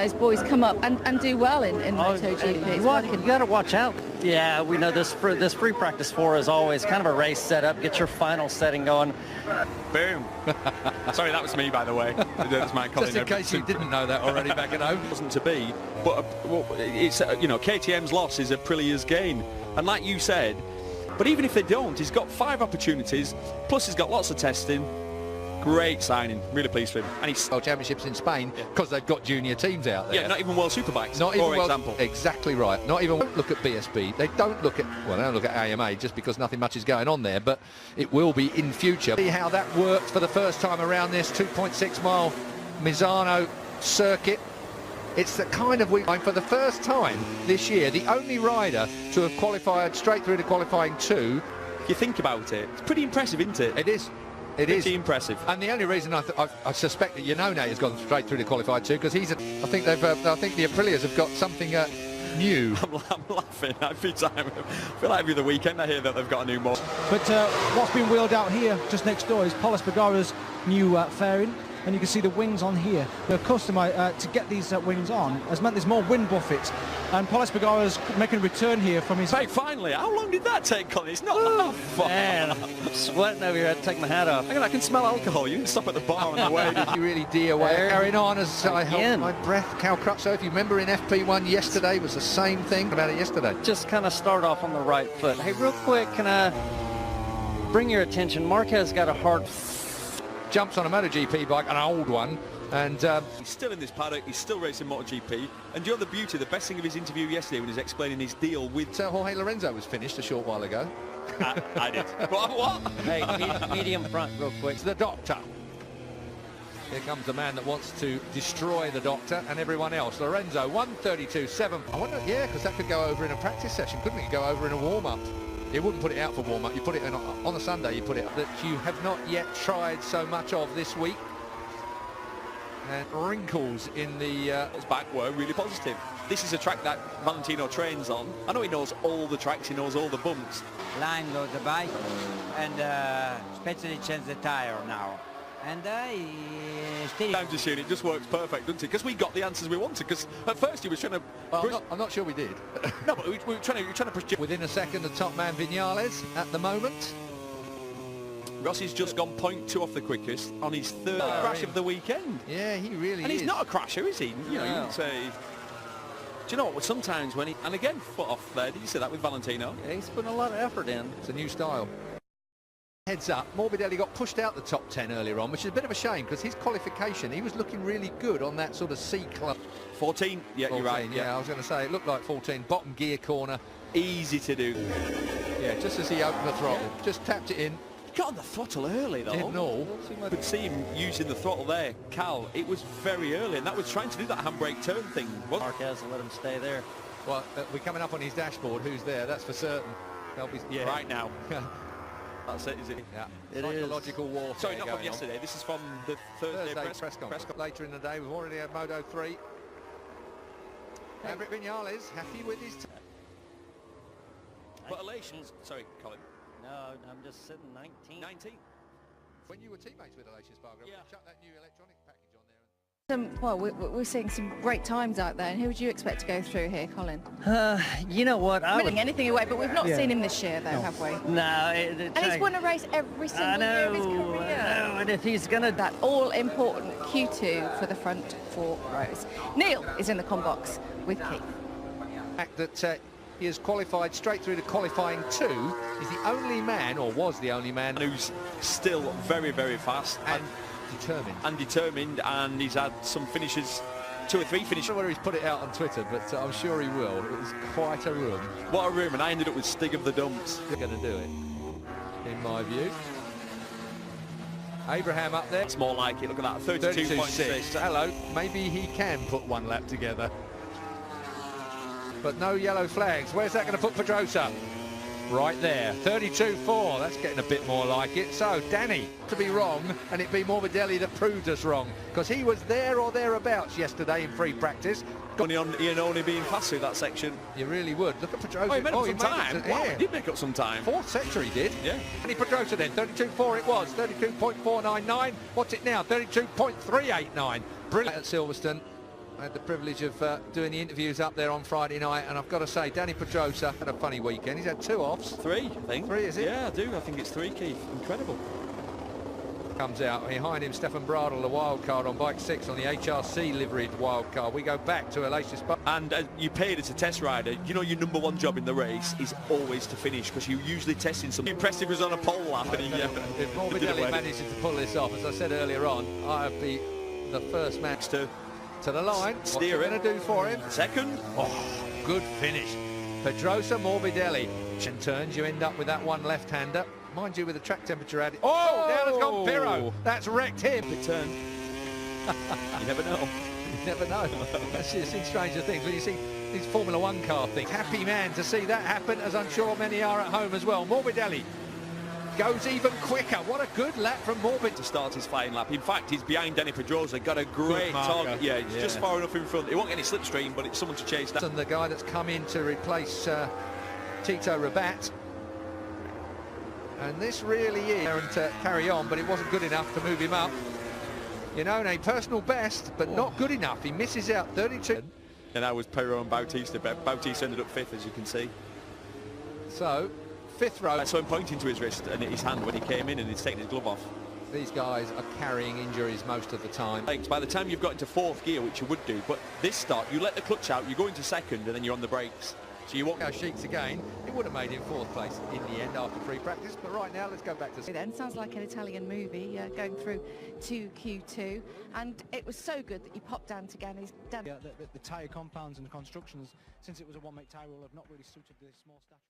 those boys come up and do well in MotoGP. You got to watch out. Yeah, we know this free practice 4 is always kind of a race setup. Get your final setting going. Boom. Sorry, that was me, by the way. That's my comment. Just in case you didn't know that already back at home. It wasn't to be, but it's KTM's loss is Aprilia's gain, and like you said, but even if they don't, he's got 5 opportunities, plus he's got lots of testing. Great signing, really pleased for him. And he's World Championships in Spain because they've got junior teams out there. Yeah, not even World Superbikes, not even for example. Exactly right. Not even look at BSB. They don't look at, well, they don't look at AMA just because nothing much is going on there, but it will be in future. See how that worked for the first time around this 2.6 mile Misano circuit. It's the kind of week for the first time this year, the only rider to have qualified straight through to qualifying 2. If you think about it, it's pretty impressive, isn't it? It is. It is impressive, and the only reason I suspect that Nate has gone straight through to qualified 2 because he's. I think the Aprilias have got something new. I'm laughing every time. I feel like every other weekend I hear that they've got a new model. But what's been wheeled out here just next door is Pol Espargaro's new fairing, and you can see the wings on here. The customer to get these wings on has meant there's more wind buffets, and Pol Espargaro's making a return here from his. Hey, finally! How long did that take, Colin? It's not that far. Man, I'm sweating over here. I had to take my hat off. I can smell alcohol. You didn't stop at the bar on the way. You really dear way carrying on as I held my breath. Cal Crutchlow, if you remember in FP1 yesterday, was the same thing about it yesterday. Just kind of start off on the right foot. Hey, real quick, can I bring your attention? Marquez got a hard. Jumps on a MotoGP bike, an old one, and he's still in this paddock, he's still racing MotoGP, and do you know the beauty, the best thing of his interview yesterday when he was explaining his deal with... Jorge Lorenzo was finished a short while ago. I did. What? Hey, medium front real quick. It's the doctor. Here comes the man that wants to destroy the doctor and everyone else. Lorenzo, 1:32.7. I wonder, yeah, because that could go over in a practice session, couldn't it? Go over in a warm-up. You wouldn't put it out for warm-up. You put it in on a Sunday. You put it that you have not yet tried so much of this week. And wrinkles in the back were really positive. This is a track that Valentino trains on. I know he knows all the tracks. He knows all the bumps. Line load the bike and especially change the tire now. And still... Time to shoot, it just works perfect, doesn't it? Because we got the answers we wanted. Because at first he was trying to... Well, I'm not sure we did. No, but we were trying to push... Within a second of top man Viñales at the moment. Rossi's just gone 0.2 off the quickest on his third crash of the weekend. Yeah, he really is. And he's not a crasher, is he? You know, you would say... Do you know what? Sometimes when he... And again, foot off there. Did you see that with Valentino? Yeah, he's putting a lot of effort in. It's a new style. Heads up, Morbidelli got pushed out the top 10 earlier on, which is a bit of a shame because his qualification, he was looking really good on that sort of C club. 14, yeah, 14, you're right. Yeah, I was going to say, it looked like 14, bottom gear corner. Easy to do. Yeah, just as he opened the throttle, just tapped it in. Got on the throttle early though. Didn't all. You could see him using the throttle there. Cal, it was very early, and that was trying to do that handbrake turn thing. Marquez will let him stay there. Well, we're coming up on his dashboard. Who's there? That's for certain. They'll be right now. That's it, is it? Yeah. It Psychological warfare. Sorry, not from yesterday. On. This is from the Thursday press conference. Later in the day, we've already had Moto 3. Maverick Viñales happy with his... But elation... Sorry, Colin. No, I'm just sitting 19. 19? When you were teammates with Aleix Espargaro, chuck that new electronic package on there. Well, we're seeing some great times out there, and who would you expect to go through here, Colin? You know what? I'm not anything away, but we've not seen him this year, though, have we? No. And he's won a race every single year of his career. I know, and if he's going to... That all-important Q2 for the front 4 rows. Neil is in the comm box with Keith. The fact that he has qualified straight through to qualifying 2. He's the only man, or was the only man, who's still very, very fast. And determined, and he's had some finishes, 2 or 3 finishes. I don't know whether he's put it out on Twitter, but I'm sure he will. It was quite a room. What a room, and I ended up with Stig of the Dumps. They're going to do it, in my view. Abraham up there. It's more like it, look at that, 32.6. Hello, maybe he can put one lap together. But no yellow flags. Where's that going to put Pedrosa? Right there, 32.4. That's getting a bit more like it. So, Danny, to be wrong, and it be Morbidelli that proved us wrong, because he was there or thereabouts yesterday in free practice. Only being fast through that section. You really would. Look at Pedrosa. Oh, he made up some time. Wow, he did make up some time. 4th sector he did. Yeah. And he Pedrosa then, 32.4 it was, 32.499. What's it now? 32.389. Brilliant at Silverstone. I had the privilege of doing the interviews up there on Friday night, and I've got to say, Danny Pedrosa had a funny weekend. He's had 2 offs. 3, I think. 3, is it? Yeah, I do. I think it's 3, Keith. Incredible. Comes out behind him, Stefan Bradl, the wild card on bike 6 on the HRC liveried wild card. We go back to Elacius. And you paid as a test rider. You know your #1 job in the race is always to finish, because you're usually testing something. Impressive was on a pole lap, and if Morbidelli manages to pull this off, as I said earlier on, I'd be the first man to the line. Steer What's it going to do for him? Second. Oh, good finish. Pedrosa, Morbidelli. And turns, you end up with that one left-hander. Mind you, with the track temperature added. Oh, down has gone Pirro. That's wrecked him. Big turn. You never know. You never know. That's just in Stranger Things when you see these Formula 1 car things. Happy man to see that happen, as I'm sure many are at home as well. Morbidelli goes even quicker. What a good lap from Morbidelli to start his flying lap. In fact, he's behind Danny Pedrosa. Got a great target. Yeah, he's just far enough in front. He won't get any slipstream, but it's someone to chase that. And the guy that's come in to replace Tito Rabat. And this really is and to carry on, but it wasn't good enough to move him up. You know, a personal best, but not good enough. He misses out 32. And that was Pirro and Bautista. Bautista ended up 5th, as you can see. So, 5th row. I saw him pointing to his wrist and his hand when he came in, and he's taken his glove off. These guys are carrying injuries most of the time. Thanks. By the time you've got into 4th gear, which you would do, but this start, you let the clutch out, you go into 2nd, and then you're on the brakes. So you won't go Sheets again. It would have made him 4th place in the end after free practice, but right now let's go back to then. Sounds like an Italian movie going through to Q2, and it was so good that you popped down to Gani's. Yeah, the tyre compounds and the constructions, since it was a one-make tyre rule, have not really suited the small statute.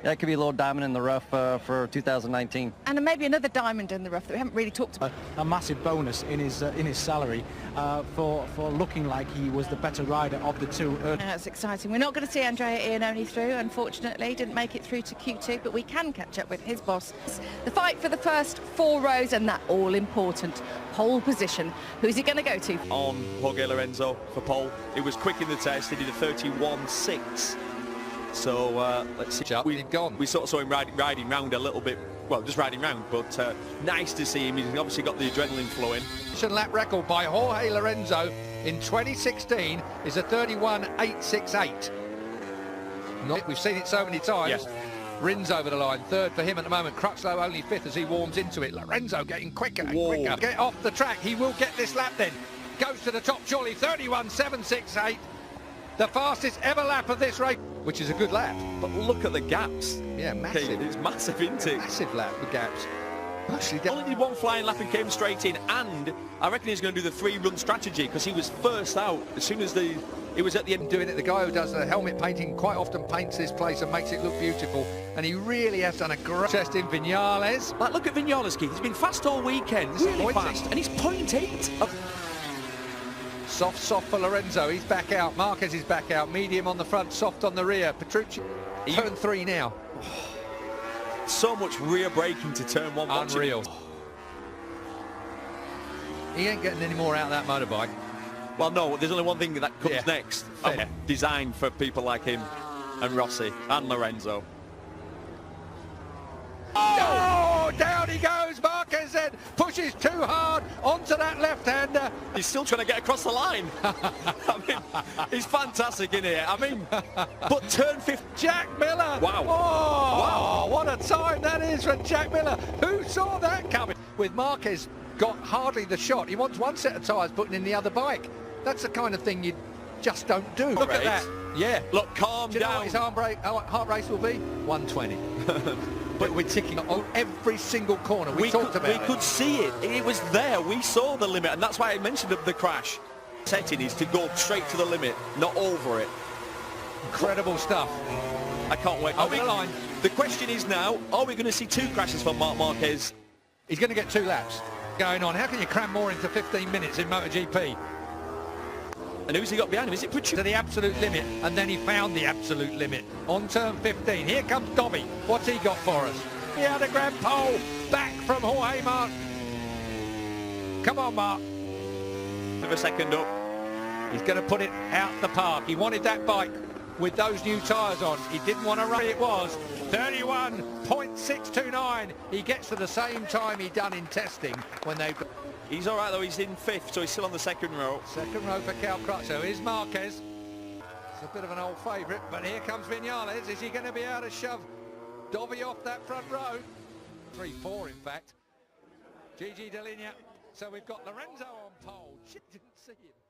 Yeah, it could be a little diamond in the rough for 2019. And maybe another diamond in the rough that we haven't really talked about. A massive bonus in his salary for looking like he was the better rider of the two. That's exciting. We're not going to see Andrea Iannone through, unfortunately. Didn't make it through to Q2, but we can catch up with his boss. The fight for the first 4 rows and that all-important pole position. Who's he going to go to? On Jorge Lorenzo for pole. It was quick in the test. He did a 31.6. So let's see. We sort of saw him riding round a little bit. Well, just riding round, but nice to see him. He's obviously got the adrenaline flowing. Lap record by Jorge Lorenzo in 2016 is a 31.868. We've seen it so many times. Yes. Rins over the line, 3rd for him at the moment. Crutchlow only 5th as he warms into it. Lorenzo getting quicker and quicker. Get off the track. He will get this lap then. Goes to the top surely. 31.768. The fastest ever lap of this race, which is a good lap. But look at the gaps. Yeah, massive. Okay, it's massive, isn't it? Massive lap, the gaps. Actually, only did 1 flying lap and came straight in, and I reckon he's going to do the 3-run strategy, because he was first out as soon as it was at the end. Doing it, the guy who does the helmet painting quite often paints this place and makes it look beautiful, and he really has done a great test in Vinales. Like, look at Vinales, Keith. He's been fast all weekend, really fast, and he's 0.8. Soft for Lorenzo. He's back out. Marquez is back out. Medium on the front, soft on the rear. Petrucci, turn 3 now. So much rear braking to turn 1. Unreal. He ain't getting any more out of that motorbike. Well, no, there's only one thing that comes next. Designed for people like him and Rossi and Lorenzo. Oh, down he goes. Marquez then pushes too hard onto that left-hander. He's still trying to get across the line. I mean, he's fantastic in here. I mean, but turn 5th. Jack Miller. Wow. Oh, wow. What a time that is for Jack Miller. Who saw that coming? With Marquez got hardly the shot. He wants 1 set of tyres putting in the other bike. That's the kind of thing you just don't do. Look at that. Yeah. Look, calm down. Do you know what his heart race will be? 120. But we're ticking on every single corner. We talked about it. We could see it. It was there. We saw the limit, and that's why I mentioned the crash. Setting is to go straight to the limit, not over it. Incredible stuff. I can't wait. Over the line. The question is now, are we going to see 2 crashes from Marc Marquez? He's going to get 2 laps going on. How can you cram more into 15 minutes in MotoGP? And who's he got behind him? Is it Petrucci? To the absolute limit, and then he found the absolute limit on turn 15. Here comes Dobby. What's he got for us? He had a grab pole back from Jorge Marc. Come on, Marc. Have a second up. He's going to put it out the park. He wanted that bike with those new tyres on. He didn't want to run. It was 31.629. He gets to the same time he done in testing when they He's all right, though. He's in 5th, so he's still on the 2nd row. 2nd row for Cal Crutchlow. Here's Marquez. It's a bit of an old favourite, but here comes Vinales. Is he going to be able to shove Dobby off that front row? 3-4, in fact. Gigi Dell'Igna. So we've got Lorenzo on pole. Shit, didn't see him.